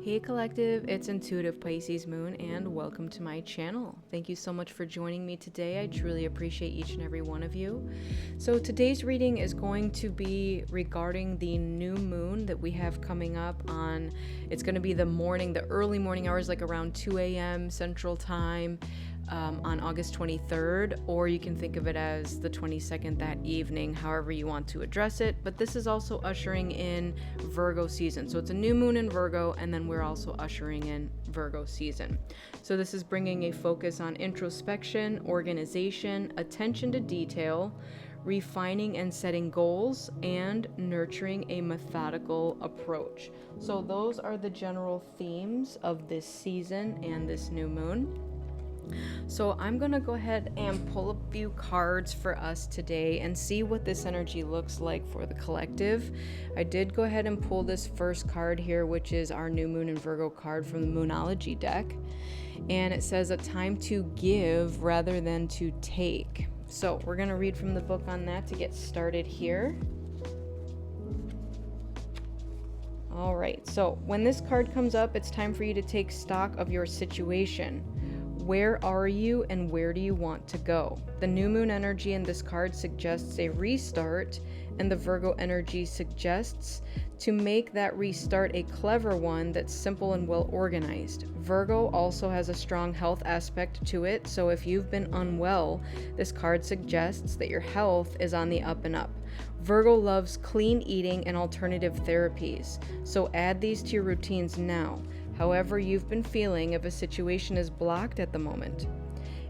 Hey Collective, it's Intuitive Pisces Moon and welcome to my channel. Thank you so much for joining me today. I truly appreciate each and every one of you. So today's reading is going to be regarding the new moon that we have coming up on, it's going to be the early morning hours, like around 2 a.m. Central Time. On August 23rd, or you can think of it as the 22nd that evening, however you want to address it. But this is also ushering in Virgo season. So it's a new moon in Virgo, and then we're also ushering in Virgo season. So this is bringing a focus on introspection, organization, attention to detail, refining and setting goals, and nurturing a methodical approach. So those are the general themes of this season and this new moon. So I'm going to go ahead and pull a few cards for us today and see what this energy looks like for the collective. I did go ahead and pull this first card here, which is our new moon in Virgo card from the Moonology deck. And it says a time to give rather than to take. So we're going to read from the book on that to get started here. All right, so when this card comes up, it's time for you to take stock of your situation. Where are you and where do you want to go? The new moon energy in this card suggests a restart, and the Virgo energy suggests to make that restart a clever one that's simple and well organized. Virgo also has a strong health aspect to it, so if you've been unwell, this card suggests that your health is on the up and up. Virgo loves clean eating and alternative therapies, so add these to your routines now. However you've been feeling if a situation is blocked at the moment.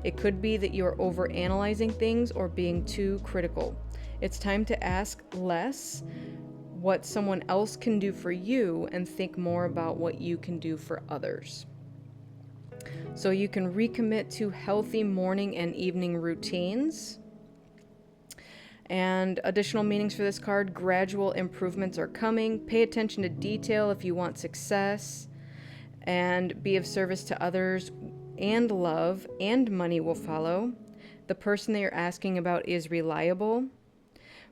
It could be that you're overanalyzing things or being too critical. It's time to ask less what someone else can do for you and think more about what you can do for others. So you can recommit to healthy morning and evening routines. And additional meanings for this card: gradual improvements are coming. Pay attention to detail if you want success. And be of service to others, and love and money will follow. The person that you're asking about is reliable.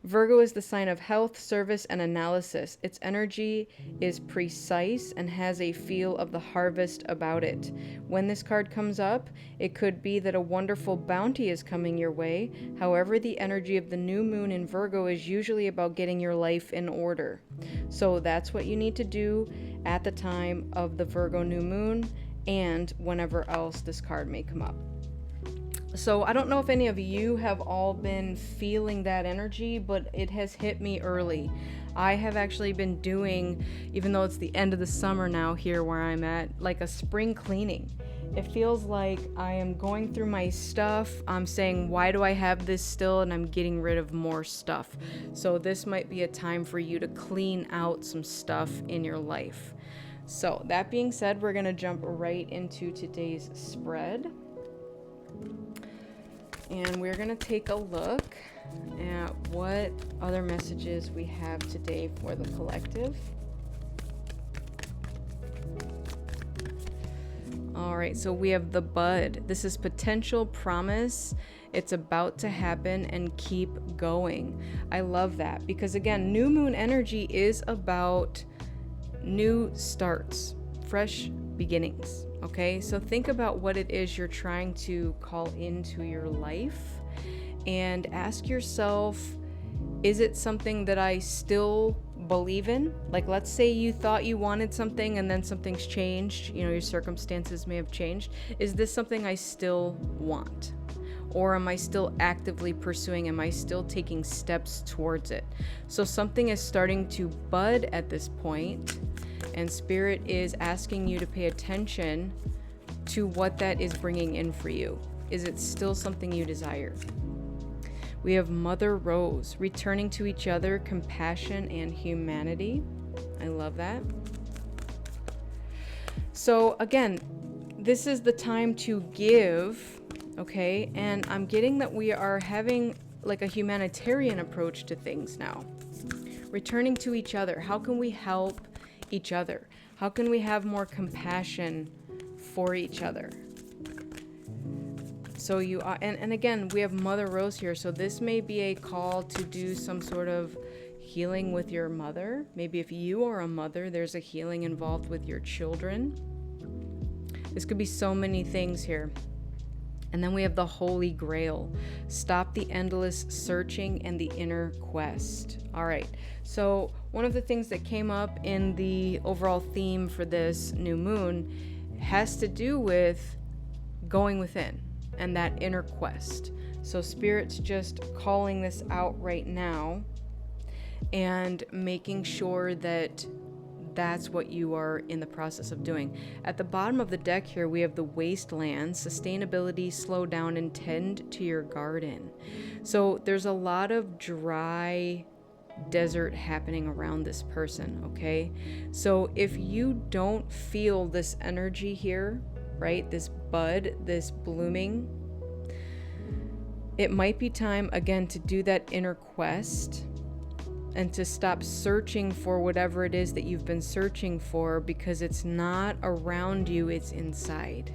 Virgo is the sign of health, service, and analysis. Its energy is precise and has a feel of the harvest about it. When this card comes up, it could be that a wonderful bounty is coming your way. However, the energy of the new moon in Virgo is usually about getting your life in order. So that's what you need to do at the time of the Virgo new moon and whenever else this card may come up. So I don't know if any of you have all been feeling that energy, but it has hit me early. I have actually been doing, even though it's the end of the summer now here where I'm at, like a spring cleaning. It feels like I am going through my stuff. I'm saying, why do I have this still? And I'm getting rid of more stuff. So this might be a time for you to clean out some stuff in your life. So that being said, we're going to jump right into today's spread. And we're going to take a look at what other messages we have today for the collective. All right, so we have the bud. This is potential promise. It's about to happen, and keep going. I love that because, again, new moon energy is about new starts, fresh beginnings. Okay, so think about what it is you're trying to call into your life and ask yourself, is it something that I still believe in? Like, let's say you thought you wanted something and then something's changed, your circumstances may have changed. Is this something I still want? Or am I still actively pursuing? Am I still taking steps towards it? So something is starting to bud at this point, and Spirit is asking you to pay attention to what that is bringing in for you. Is it still something you desire? We have Mother Rose, returning to each other, compassion and humanity. I love that. So again, this is the time to give, okay? And I'm getting that we are having like a humanitarian approach to things now. Returning to each other. How can we help each other? How can we have more compassion for each other? So you are, and again, we have Mother Rose here. So this may be a call to do some sort of healing with your mother. Maybe if you are a mother, there's a healing involved with your children. This could be so many things here. And then we have the Holy Grail. Stop the endless searching and the inner quest. All right. So one of the things that came up in the overall theme for this new moon has to do with going within and that inner quest. So Spirit's just calling this out right now and making sure that that's what you are in the process of doing. At the bottom of the deck here, we have the wasteland, sustainability, slow down, and tend to your garden. So there's a lot of dry desert happening around this person, okay? So if you don't feel this energy here, right, this bud, this blooming, it might be time again to do that inner quest and to stop searching for whatever it is that you've been searching for, because it's not around you, it's inside,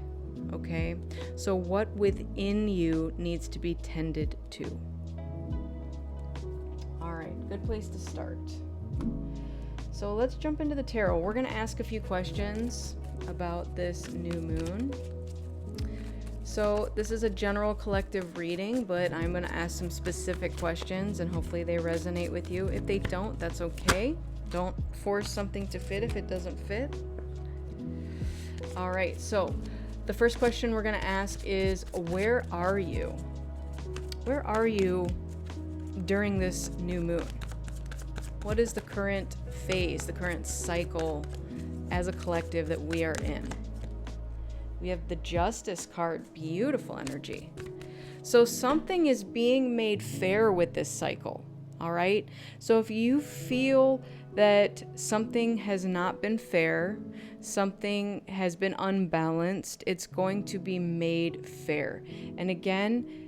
okay? So what within you needs to be tended to? All right, good place to start. So let's jump into the tarot. We're gonna ask a few questions about this new moon. So this is a general collective reading, but I'm going to ask some specific questions and hopefully they resonate with you. If they don't, that's okay. Don't force something to fit if it doesn't fit. All right, so the first question we're going to ask is, where are you? Where are you during this new moon? What is the current phase, the current cycle as a collective that we are in? We have the Justice card, beautiful energy. So something is being made fair with this cycle, all right? So if you feel that something has not been fair, something has been unbalanced, it's going to be made fair. And again,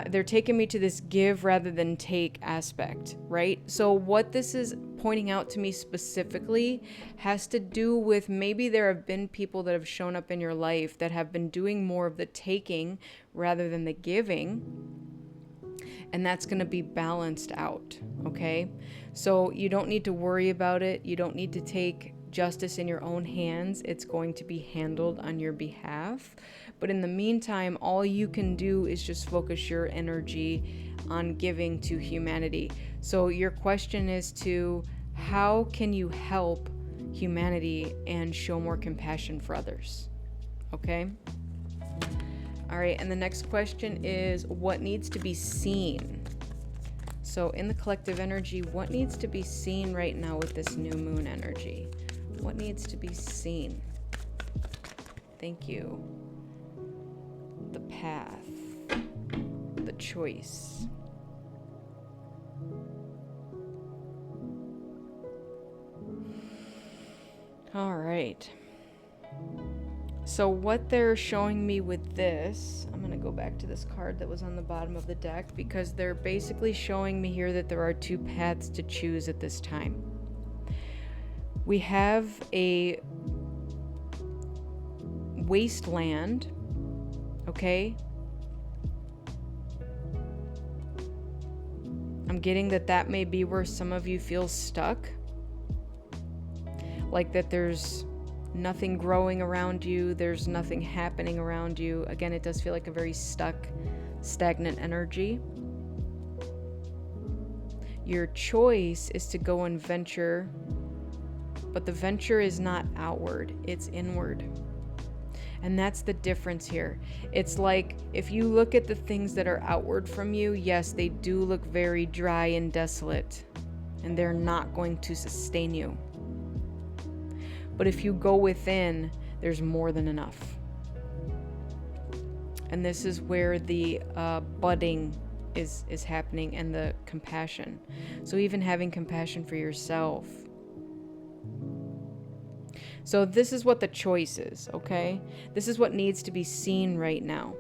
they're taking me to this give rather than take aspect, right? So what this is pointing out to me specifically has to do with maybe there have been people that have shown up in your life that have been doing more of the taking rather than the giving, and that's going to be balanced out, okay? So you don't need to worry about it. You don't need to take justice in your own hands. It's going to be handled on your behalf. But in the meantime, all you can do is just focus your energy on giving to humanity. So your question is to, how can you help humanity and show more compassion for others? Okay? All right, and the next question is, what needs to be seen? So in the collective energy, what needs to be seen right now with this new moon energy? What needs to be seen? Thank you. The path, the choice. All right. So what they're showing me with this, I'm going to go back to this card that was on the bottom of the deck, because they're basically showing me here that there are two paths to choose at this time. We have a wasteland, okay? I'm getting that may be where some of you feel stuck. Like that there's nothing growing around you, there's nothing happening around you. Again, it does feel like a very stuck, stagnant energy. Your choice is to go and venture, but the venture is not outward, it's inward. And that's the difference here. It's like if you look at the things that are outward from you, yes, they do look very dry and desolate, and they're not going to sustain you. But if you go within, there's more than enough. And this is where the budding is happening, and the compassion. So even having compassion for yourself. So this is what the choice is, okay? This is what needs to be seen right now.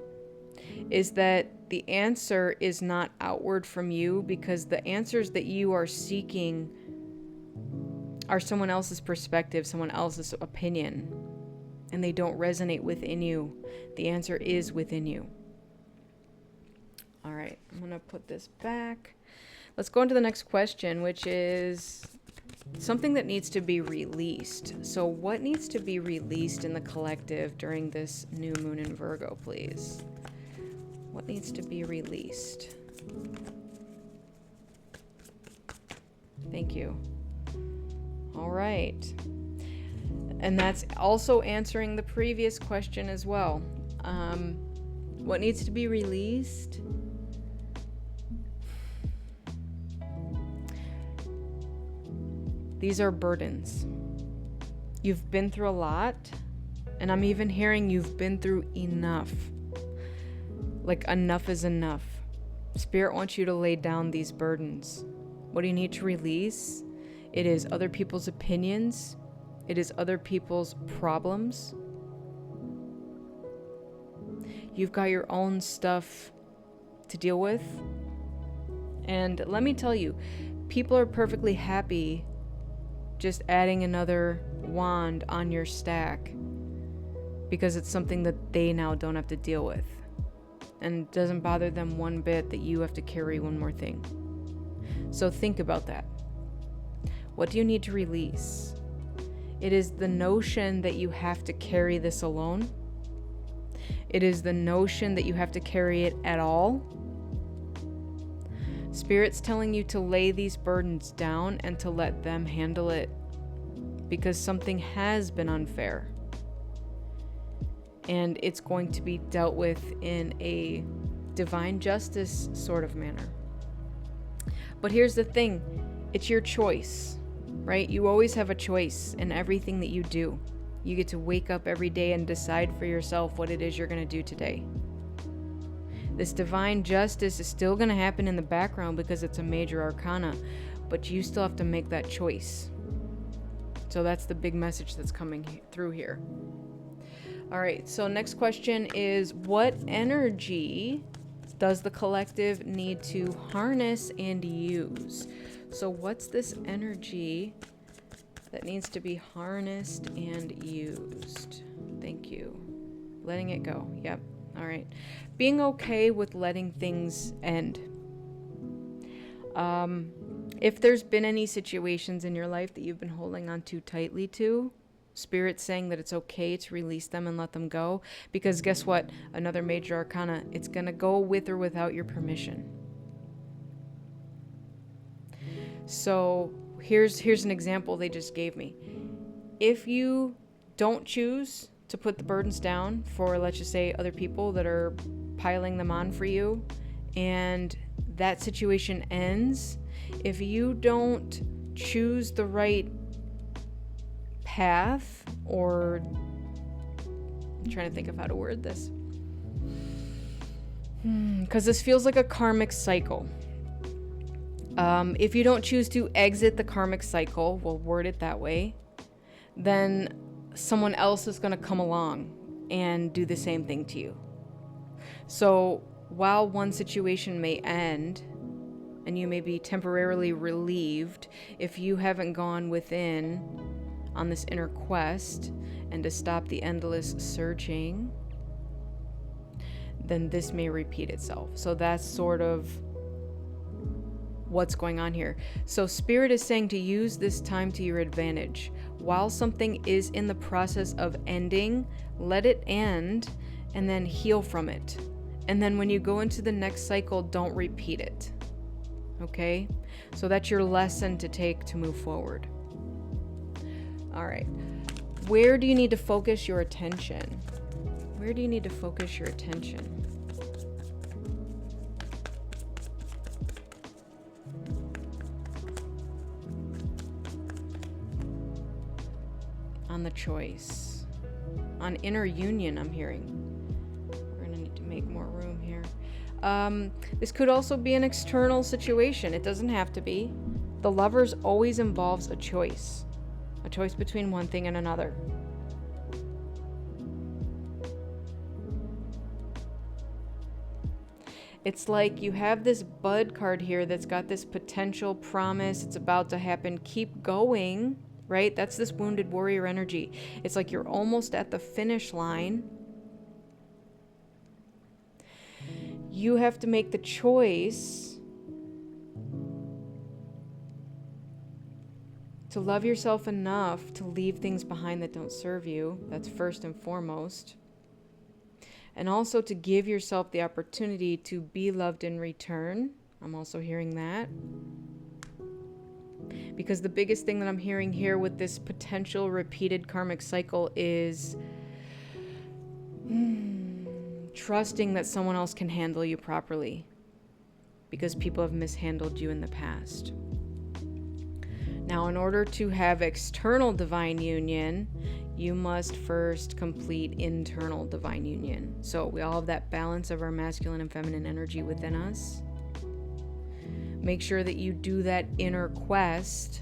Is that the answer is not outward from you, because the answers that you are seeking are someone else's perspective, someone else's opinion, and they don't resonate within you. The answer is within you. All right, I'm going to put this back. Let's go on to the next question, which is something that needs to be released. So what needs to be released in the collective during this new moon in Virgo, please? What needs to be released? Thank you. All right. And that's also answering the previous question as well. What needs to be released? These are burdens. You've been through a lot, and I'm even hearing you've been through enough. Like, enough is enough. Spirit wants you to lay down these burdens. What do you need to release? It is other people's opinions. It is other people's problems. You've got your own stuff to deal with. And let me tell you, people are perfectly happy just adding another wand on your stack because it's something that they now don't have to deal with. And it doesn't bother them one bit that you have to carry one more thing. So think about that. What do you need to release? It is the notion that you have to carry this alone. It is the notion that you have to carry it at all. Spirit's telling you to lay these burdens down and to let them handle it because something has been unfair. And it's going to be dealt with in a divine justice sort of manner. But here's the thing, it's your choice, right? You always have a choice in everything that you do. You get to wake up every day and decide for yourself what it is you're going to do today. This divine justice is still going to happen in the background because it's a major arcana, but you still have to make that choice. So that's the big message that's coming through here. All right, so next question is, what energy does the collective need to harness and use? So what's this energy that needs to be harnessed and used? Thank you. Letting it go. Yep. All right. Being okay with letting things end. If there's been any situations in your life that you've been holding on too tightly to, Spirit's saying that it's okay to release them and let them go, because guess what? Another major arcana, it's going to go with or without your permission. So here's an example they just gave me. If you don't choose to put the burdens down for, let's just say, other people that are piling them on for you, and that situation ends, if you don't choose the right path, or I'm trying to think of how to word this, because this feels like a karmic cycle. If you don't choose to exit the karmic cycle, we'll word it that way, then someone else is going to come along and do the same thing to you. So while one situation may end and you may be temporarily relieved, if you haven't gone within on this inner quest and to stop the endless searching, then this may repeat itself. So that's sort of what's going on here. So Spirit is saying to use this time to your advantage. While something is in the process of ending, let it end and then heal from it. And then when you go into the next cycle, don't repeat it. Okay? So that's your lesson to take to move forward. All right. Where do you need to focus your attention? Where do you need to focus your attention? On the choice. On inner union, I'm hearing. We're going to need to make more room here. This could also be an external situation. It doesn't have to be. The Lovers always involves a choice between one thing and another. It's like you have this bud card here that's got this potential promise. It's about to happen. Keep going, right? That's this wounded warrior energy. It's like you're almost at the finish line. You have to make the choice To love yourself enough to leave things behind that don't serve you. That's first and foremost. And also to give yourself the opportunity to be loved in return. I'm also hearing that. Because the biggest thing that I'm hearing here with this potential repeated karmic cycle is trusting that someone else can handle you properly. Because people have mishandled you in the past. Now, in order to have external divine union, you must first complete internal divine union. So we all have that balance of our masculine and feminine energy within us. Make sure that you do that inner quest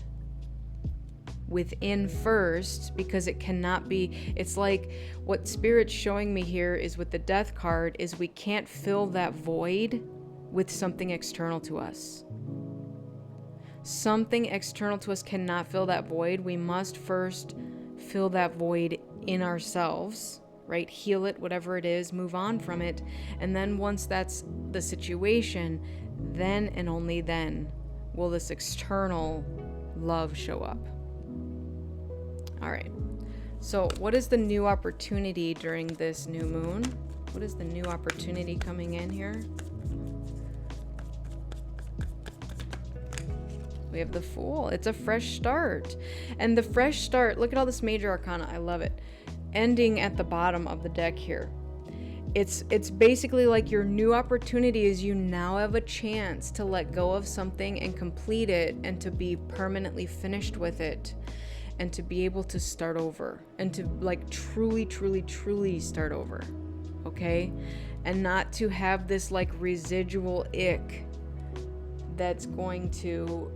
within first, because it cannot be, it's like what Spirit's showing me here is with the Death card is we can't fill that void with something external to us. Something external to us cannot fill that void. We must first fill that void in ourselves, right? Heal it, whatever it is, move on from it. And then once that's the situation, then and only then will this external love show up. All right. So what is the new opportunity during this new moon? What is the new opportunity coming in here? We have the Fool. It's a fresh start. And the fresh start, look at all this major arcana. I love it. Ending at the bottom of the deck here. It's basically like your new opportunity is you now have a chance to let go of something and complete it and to be permanently finished with it and to be able to start over and to like truly start over. Okay? And not to have this like residual ick that's going to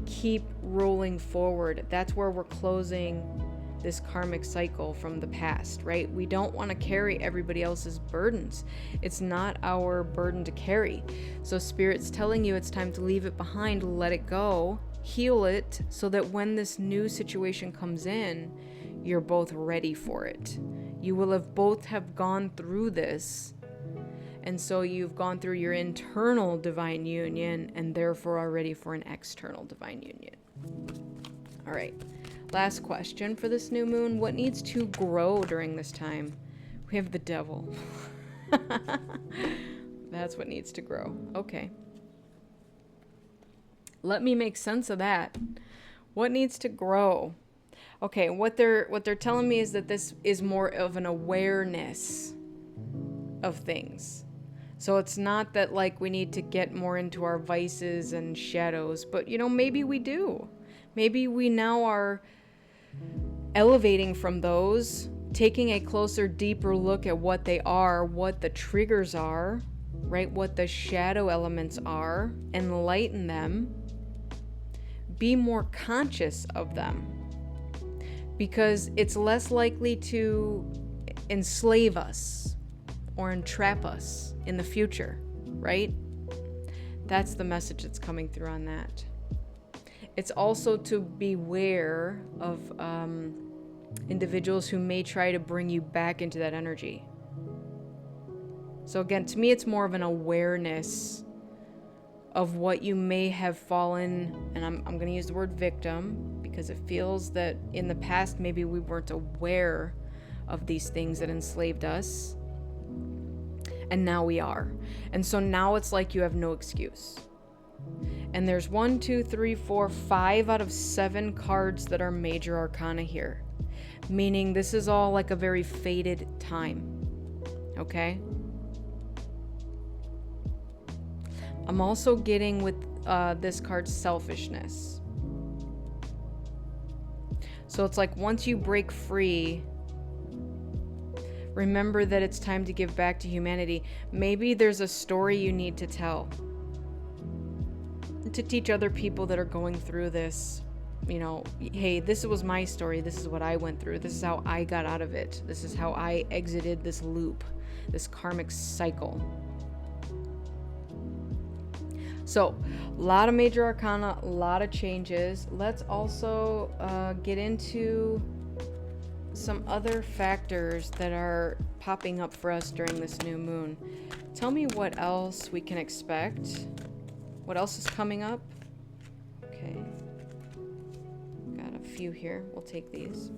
keep rolling forward. That's where we're closing this karmic cycle from the past, right? We don't want to carry everybody else's burdens. It's not our burden to carry. So Spirit's telling you it's time to leave it behind, let it go, heal it, so that when this new situation comes in, you're both ready for it. You will have both have gone through this. And so you've gone through your internal divine union and therefore are ready for an external divine union. All right. Last question for this new moon. What needs to grow during this time? We have the Devil. That's what needs to grow. Okay. Let me make sense of that. What needs to grow? Okay, what they're telling me is that this is more of an awareness of things. So it's not that like we need to get more into our vices and shadows, but maybe we do. Maybe we now are elevating from those, taking a closer, deeper look at what they are, what the triggers are, right? What the shadow elements are, enlighten them, be more conscious of them, because it's less likely to enslave us or entrap us in the future, right? That's the message that's coming through on that. It's also to beware of individuals who may try to bring you back into that energy. So again, to me, it's more of an awareness of what you may have fallen, and I'm going to use the word victim, because it feels that in the past maybe we weren't aware of these things that enslaved us. And now we are. And so now it's like you have no excuse. And there's 5 out of 7 cards that are major arcana here. Meaning this is all like a very fated time. Okay? I'm also getting with this card selfishness. So it's like once you break free, remember that it's time to give back to humanity. Maybe there's a story you need to tell to teach other people that are going through this. Hey, this was my story. This is what I went through. This is how I got out of it. This is how I exited this loop, this karmic cycle. So, a lot of major arcana, a lot of changes. Let's also get into some other factors that are popping up for us during this new moon. Tell me what else we can expect. What else is coming up? Okay. Got few here. We'll take these.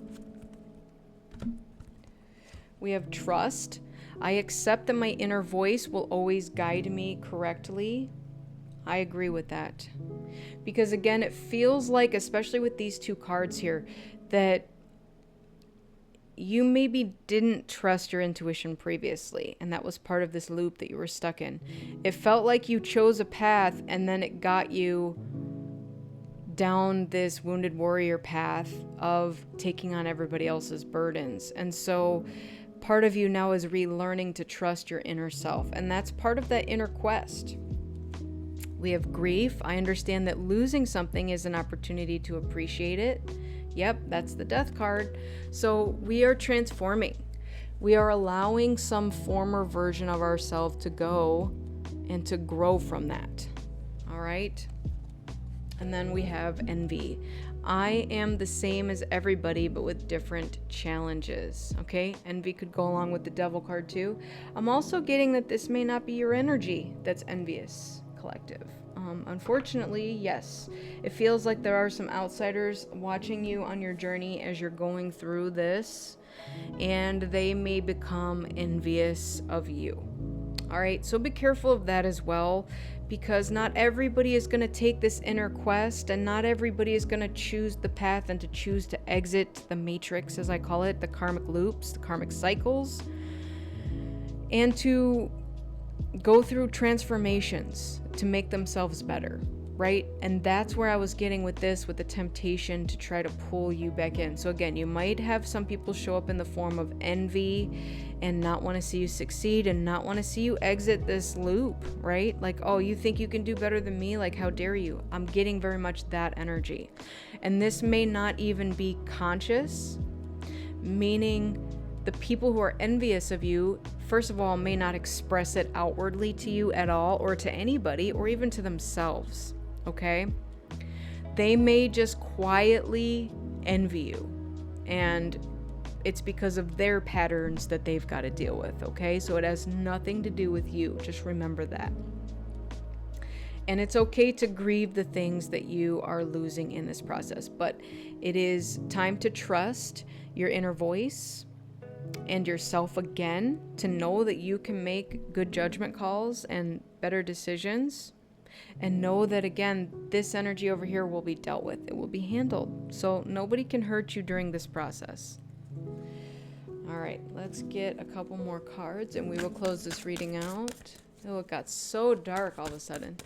We have trust. I accept that my inner voice will always guide me correctly. I agree with that. Because again, it feels like, especially with these two cards here, that you maybe didn't trust your intuition previously, and that was part of this loop that you were stuck in. It felt like you chose a path and then it got you down this wounded warrior path of taking on everybody else's burdens. And so part of you now is relearning to trust your inner self, and that's part of that inner quest. We have grief. I understand that losing something is an opportunity to appreciate it. Yep, that's the death card. So we are transforming. We are allowing some former version of ourselves to go and to grow from that. All right. And then we have envy. I am the same as everybody, but with different challenges. Okay. Envy could go along with the devil card too. I'm also getting that this may not be your energy that's envious, collective. Unfortunately, yes, it feels like there are some outsiders watching you on your journey as you're going through this, and they may become envious of you. All right, so be careful of that as well, because not everybody is going to take this inner quest, and not everybody is going to choose the path and to choose to exit the matrix, as I call it, the karmic loops, the karmic cycles, and to go through transformations to make themselves better, right? And that's where I was getting with this, with the temptation to try to pull you back in. So again, you might have some people show up in the form of envy and not want to see you succeed and not want to see you exit this loop, right? Like, oh, you think you can do better than me? Like, how dare you? I'm getting very much that energy. And this may not even be conscious, meaning the people who are envious of you, first of all, may not express it outwardly to you at all, or to anybody, or even to themselves, okay? They may just quietly envy you, and it's because of their patterns that they've got to deal with, okay? So it has nothing to do with you. Just remember that. And it's okay to grieve the things that you are losing in this process, but it is time to trust your inner voice and yourself again, to know that you can make good judgment calls and better decisions, and know that again, this energy over here will be dealt with. It will be handled. So nobody can hurt you during this process. All right, let's get a couple more cards and we will close this reading out. Oh, it got so dark all of a sudden.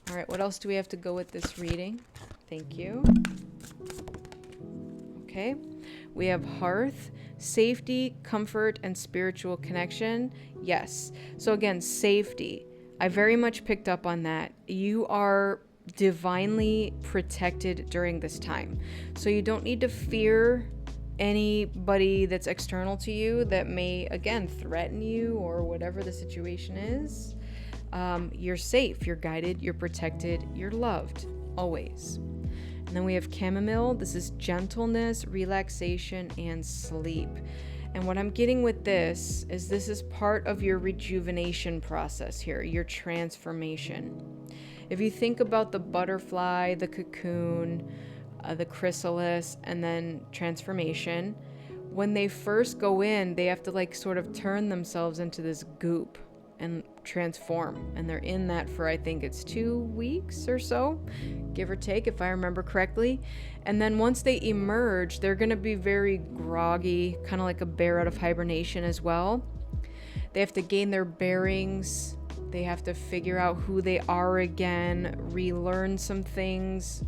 All right, what else do we have to go with this reading? Thank you. Okay, we have hearth, safety, comfort, and spiritual connection. Yes. So again, safety. I very much picked up on that. You are divinely protected during this time. So you don't need to fear anybody that's external to you that may, again, threaten you or whatever the situation is. You're safe, you're guided, you're protected, you're loved, always. And then we have chamomile. This is gentleness, relaxation, and sleep. And what I'm getting with this is part of your rejuvenation process here, your transformation. If you think about the butterfly, the cocoon, the chrysalis, and then transformation, when they first go in, they have to like sort of turn themselves into this goop and transform, and they're in that for, I think it's 2 weeks or so, give or take, if I remember correctly. And then once they emerge, they're going to be very groggy, kind of like a bear out of hibernation as well. They have to gain their bearings, they have to figure out who they are again, relearn some things,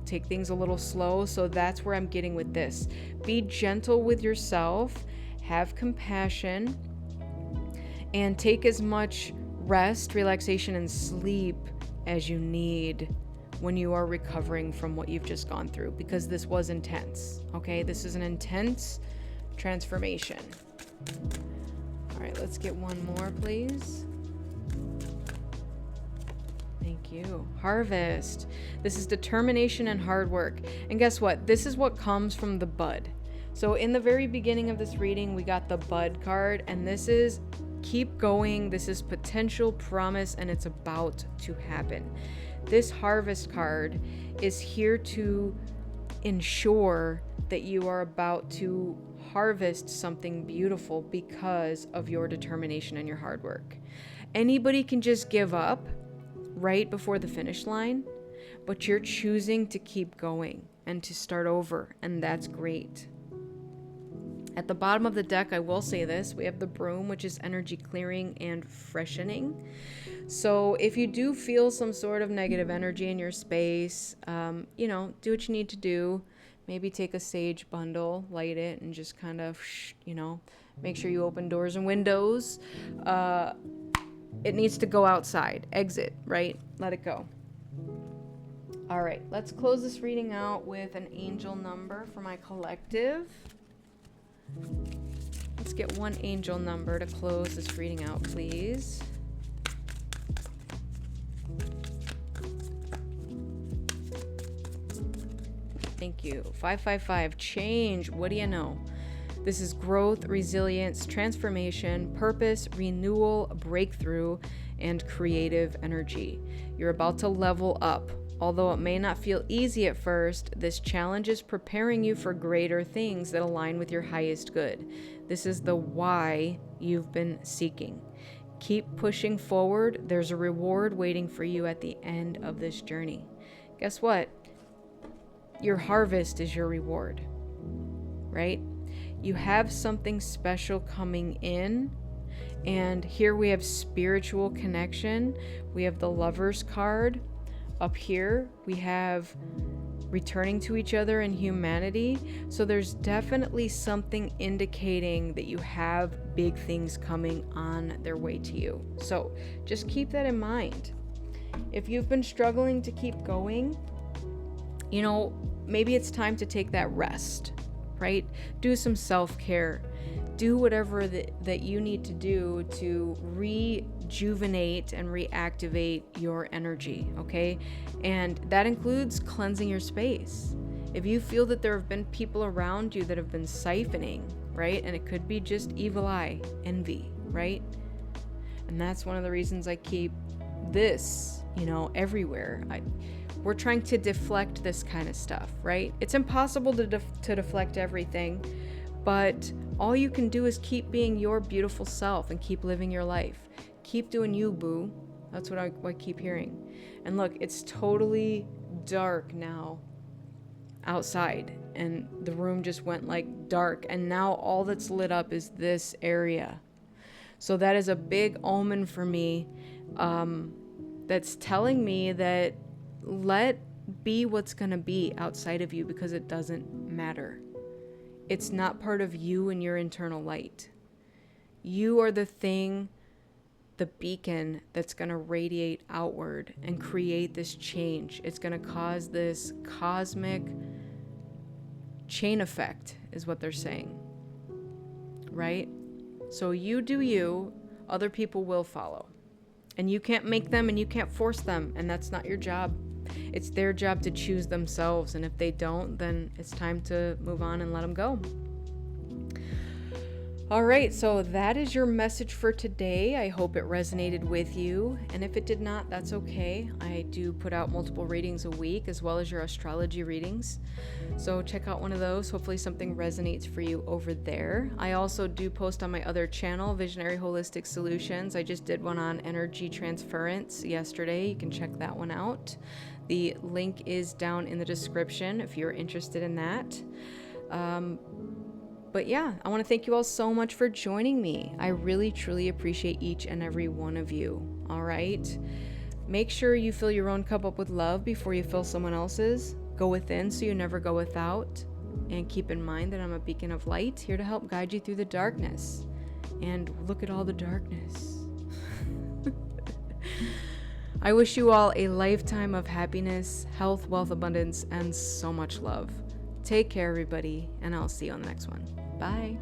take things a little slow. So that's where I'm getting with this. Be gentle with yourself, have compassion, and take as much rest, relaxation, and sleep as you need when you are recovering from what you've just gone through, because this was intense, okay? This is an intense transformation. All right, let's get one more, please. Thank you. Harvest. This is determination and hard work. And guess what? This is what comes from the bud. So in the very beginning of this reading, we got the bud card, and this is keep going. This is potential, promise, and it's about to happen. This harvest card is here to ensure that you are about to harvest something beautiful because of your determination and your hard work. Anybody can just give up right before the finish line, but you're choosing to keep going and to start over, and that's great. At the bottom of the deck, I will say this, we have the broom, which is energy clearing and freshening. So if you do feel some sort of negative energy in your space, do what you need to do. Maybe take a sage bundle, light it, and just kind of, make sure you open doors and windows. It needs to go outside. Exit, right? Let it go. All right, let's close this reading out with an angel number for my collective. Let's get one angel number to close this reading out, please. Thank you. 555, change. What do you know? This is growth, resilience, transformation, purpose, renewal, breakthrough, and creative energy. You're about to level up. Although it may not feel easy at first, this challenge is preparing you for greater things that align with your highest good. This is the why you've been seeking. Keep pushing forward. There's a reward waiting for you at the end of this journey. Guess what? Your harvest is your reward, right? You have something special coming in. And here we have spiritual connection. We have the Lover's card. Up here, we have returning to each other in humanity. So there's definitely something indicating that you have big things coming on their way to you. So just keep that in mind. If you've been struggling to keep going, maybe it's time to take that rest, right? Do some self-care. Do whatever that you need to do to rejuvenate and reactivate your energy, okay? And that includes cleansing your space. If you feel that there have been people around you that have been siphoning, right? And it could be just evil eye, envy, right? And that's one of the reasons I keep this, everywhere. We're trying to deflect this kind of stuff, right? It's impossible to deflect everything, but all you can do is keep being your beautiful self and keep living your life. Keep doing you, boo. That's what I keep hearing. And look, it's totally dark now outside, and the room just went like dark, and now all that's lit up is this area. So that is a big omen for me, that's telling me that let be what's gonna be outside of you, because it doesn't matter. It's not part of you and your internal light. You are the thing, the beacon that's going to radiate outward and create this change. It's going to cause this cosmic chain effect, is what they're saying. Right? So you do you, other people will follow. And you can't make them and you can't force them, and that's not your job. It's their job to choose themselves, and if they don't, then it's time to move on and let them go. All right, so that is your message for today. I hope it resonated with you, and if it did not, that's okay. I do put out multiple readings a week, as well as your astrology readings, so check out one of those. Hopefully something resonates for you over there. I also do post on my other channel, Visionary Holistic Solutions. I just did one on energy transference yesterday. You can check that one out. The link is down in the description if you're interested in that. But yeah, I want to thank you all so much for joining me. I really, truly appreciate each and every one of you. All right. Make sure you fill your own cup up with love before you fill someone else's. Go within so you never go without. And keep in mind that I'm a beacon of light, here to help guide you through the darkness. And look at all the darkness. I wish you all a lifetime of happiness, health, wealth, abundance, and so much love. Take care, everybody, and I'll see you on the next one. Bye.